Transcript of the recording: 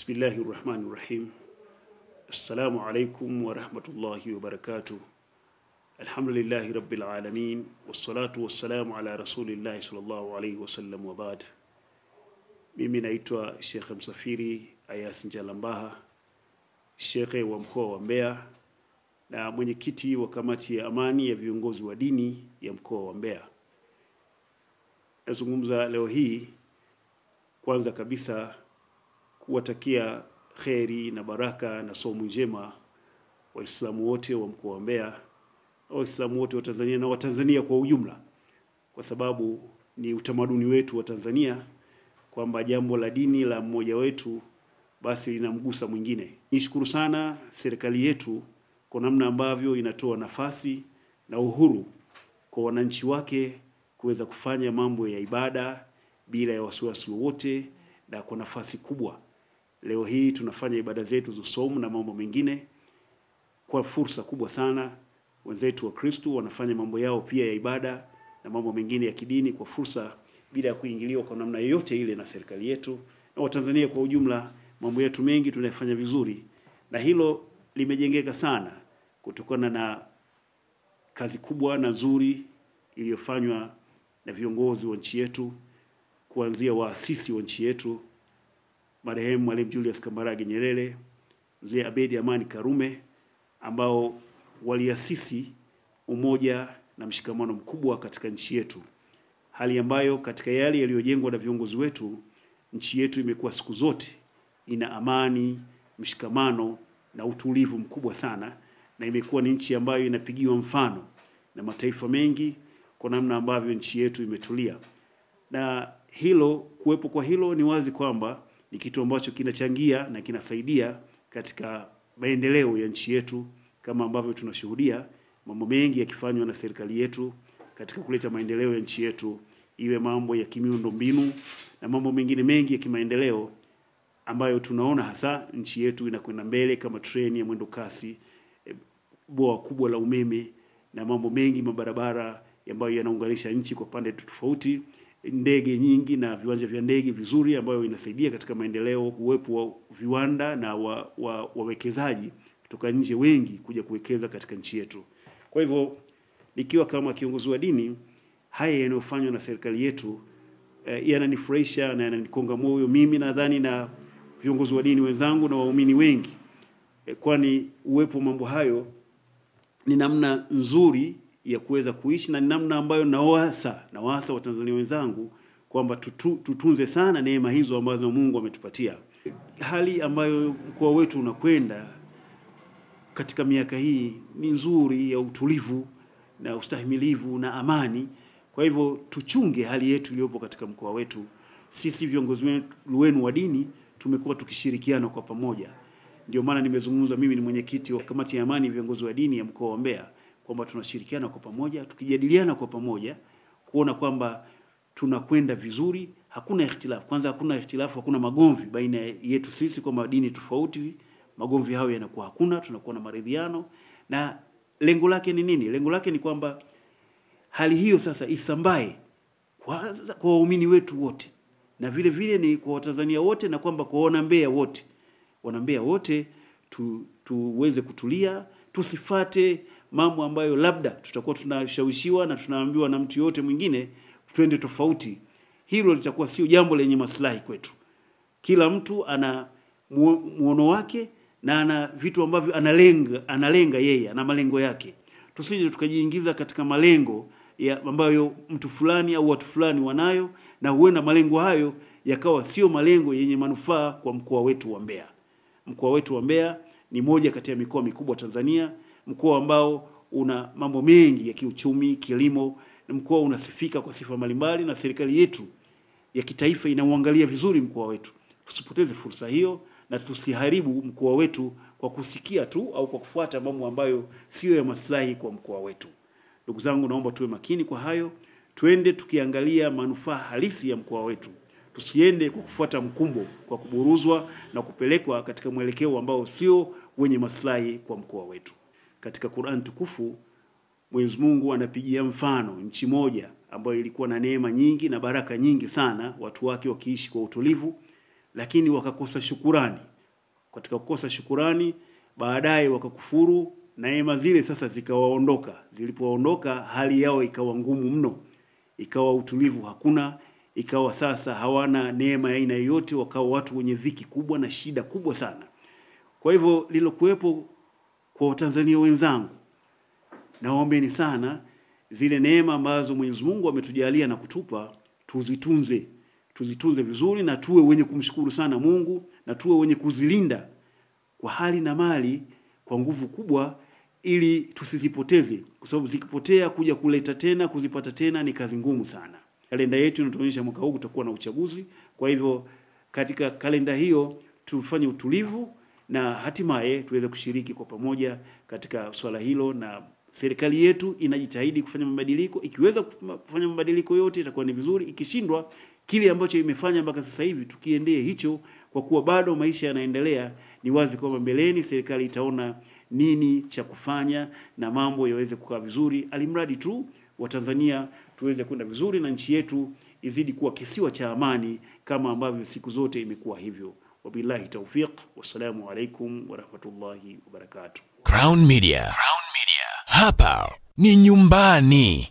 Bismillahirrahmanirrahim. Assalamu alaikum wa rahmatullahi wa barakatuh. Alhamdulillahi rabbil alamin. Wassalatu wassalamu ala rasulillahi sallallahu alaihi wasallam wa baad. Mimi naitwa Sheikh Msafiri Ayas Njalambaha, Sheikh wa mkoa wa Mbeya na mwenyekiti wa kamati ya amani ya viongozi wa dini ya mkoa wa Mbeya. Nazungumza leo hii kwanza kabisa kuwatakia kheri na baraka na somo njema Waislamu wote wa mkoa wa Mbeya na Waislamu wote wa Tanzania na Watanzania kwa ujumla, kwa sababu ni utamaduni wetu wa Tanzania kwamba jambo la dini la mmoja wetu basi linamgusa mwingine. Nishukuru sana serikali yetu kwa namna ambavyo inatoa nafasi na uhuru kwa wananchi wake kuweza kufanya mambo ya ibada bila ya wasiwasi wowote na kwa nafasi kubwa. Leo hii tunafanya ibada zetu za somo na mambo mengine kwa fursa kubwa sana. Wenzetu wa Kristo wanafanya mambo yao pia ya ibada na mambo mengine ya kidini kwa fursa bila ya kuingiliwa kwa namna yoyote ile na serikali yetu. Na Watanzania kwa ujumla, mambo yetu mengi tunayafanya vizuri, na hilo limejengeka sana kutokana na kazi kubwa na nzuri iliyofanywa na viongozi wa nchi yetu, kuanzia waasisi wa nchi yetu marehemu Mwalimu Julius Kambarage Nyerere, Mzee Abedi Amani Karume, ambao waliasisi umoja na mshikamano mkubwa katika nchi yetu. Hali ambayo katika yale yaliyojengwa na viongozi wetu, nchi yetu imekuwa siku zote ina amani, mshikamano na utulivu mkubwa sana, na imekuwa ni nchi ambayo inapigiwa mfano na mataifa mengi kwa namna ambavyo nchi yetu imetulia. Na hilo, kuwepo kwa hilo, ni wazi kwamba ni kitu ambacho kinachangia na kinasaidia katika maendeleo ya nchi yetu, kama ambavyo tunashuhudia mambo mengi yakifanywa na serikali yetu katika kuleta maendeleo ya nchi yetu, iwe mambo ya kimiundo mbinu na mambo mengine mengi ya kimaendeleo ambayo tunaona hasa nchi yetu inakwenda mbele, kama treni ya mwendo kasi, bwawa kubwa la umeme na mambo mengi, mabarabara ambayo yanaunganisha nchi kwa pande tofauti, ndege nyingi na viwanja vya ndege vizuri ambayo inasaidia katika maendeleo, uwepo wa viwanda na wawekezaji kutoka nje wengi kuja kuwekeza katika nchi yetu. Kwa hivyo nikiwa kama kiongozi wa dini, haya yanayofanywa na serikali yetu yananifurahisha na yananikonga moyo mimi, nadhani na viongozi wa dini wenzangu na waumini wengi, kwani uwepo mambo hayo ni namna nzuri ya kuweza kuishi na namna ambayo nawaasa Watanzania wenzangu kwamba tutunze sana neema hizo ambazo Mungu ametupatia. Hali ambayo mkoa wetu unakwenda katika miaka hii ni nzuri ya utulivu na ustahimilivu na amani. Kwa hivyo tuchunge hali yetu iliyopo katika mkoa wetu. Sisi viongozi wenu wa dini tumekuwa tukishirikiana kwa pamoja. Ndio maana nimezungumza, mimi ni mwenyekiti wa kamati ya amani viongozi wa dini ya mkoa wa Mbeya, kwamba tunashirikiana kwa pamoja, tukijadiliana kwa pamoja kuona kwamba tunakwenda vizuri, hakuna ikhtilafu. Kwanza hakuna ikhtilafu, hakuna magomvi baina yetu sisi kwa dini tofauti. Magomvi hayo yanakuwa hakuna, tunakuwa na maridhiano. Na lengo lake ni nini? Lengo lake ni kwamba hali hiyo sasa isambae kwa waumini wetu wote, na vile vile ni kwa Watanzania wote, na kwamba kwa Wanambeya wote. Wanambeya wote tuweze kutulia, tusifate mambo ambayo labda tutakuwa tunashawishiwa na tunaambiwa na mtu yote mwingine twende tofauti. Hilo litakuwa sio jambo lenye maslahi kwetu. Kila mtu ana muono wake na ana vitu ambavyo analenga yeye, ana malengo yake. Tusije tukajiingiza katika malengo ambayo mtu fulani au watu fulani wanayo, na huenda malengo hayo yakawa sio malengo yenye manufaa kwa mkoa wetu wa Mbeya. Mkoa wetu wa Mbeya ni moja kati ya mikoa mikubwa Tanzania, mkoa ambao una mambo mengi ya kiuchumi, kilimo, na mkoa unasifika kwa sifa mbalimbali, na serikali yetu ya kitaifa inauangalia vizuri mkoa wetu. Tusipoteze fursa hiyo na tusiharibu mkoa wetu kwa kusikia tu au kwa kufuata mambo ambayo sio ya maslahi kwa mkoa wetu. Ndugu zangu, naomba tuwe makini kwa hayo. Twende tukiangalia manufaa halisi ya mkoa wetu. Tusiende kwa kufuata mkumbo, kwa kuburuzwa na kupelekwa katika mwelekeo ambao sio wenye maslahi kwa mkoa wetu. Katika Qur'an tukufu, Mwenyezi Mungu anapigia mfano nchi moja ambayo ilikuwa na neema nyingi na baraka nyingi sana, watu wake wakiishi kwa utulivu, lakini wakakosa shukurani. katika kukosa shukurani, baadaye wakakufuru, na neema zile sasa zikawaondoka. Zilipoondoka, hali yao ikawa ngumu mno, ikawa utulivu hakuna, ikawa sasa hawana neema ya aina yoyote, wakawa watu wenye dhiki kubwa na shida kubwa sana. Kwa hivyo lilokuwepo kwa Watanzania wenzangu, naombeni sana zile neema ambazo Mwenyezi Mungu ametujalia na kutupa, tuzitunze vizuri, na tuwe wenye kumshukuru sana Mungu, na tuwe wenye kuzilinda kwa hali na mali, kwa nguvu kubwa, ili tusizipoteze, kwa sababu zikipotea kuja kuleta tena, kuzipata tena ni kazi ngumu sana. Kalenda yetu inatuonyesha mwaka huu kutakuwa na uchaguzi. Kwa hivyo katika kalenda hiyo tufanye utulivu, na hatimaye tuweze kushiriki kwa pamoja katika swala hilo. Na serikali yetu inajitahidi kufanya mabadiliko. Ikiweza kufanya mabadiliko yote itakuwa ni vizuri. Ikishindwa, kile ambacho imefanya mpaka sasa hivi tukiendee hicho, kwa kuwa bado maisha yanaendelea. Ni wazi kwamba mbeleni serikali itaona nini cha kufanya na mambo yaweze kukaa vizuri, alimradi tu Watanzania tuweze kwenda vizuri na nchi yetu izidi kuwa kisiwa cha amani kama ambavyo siku zote imekuwa hivyo. Wabillahi tawfiq. Wassalamu alaikum warahmatullahi wabarakatuh. Crown Media. Hapa ni nyumbani.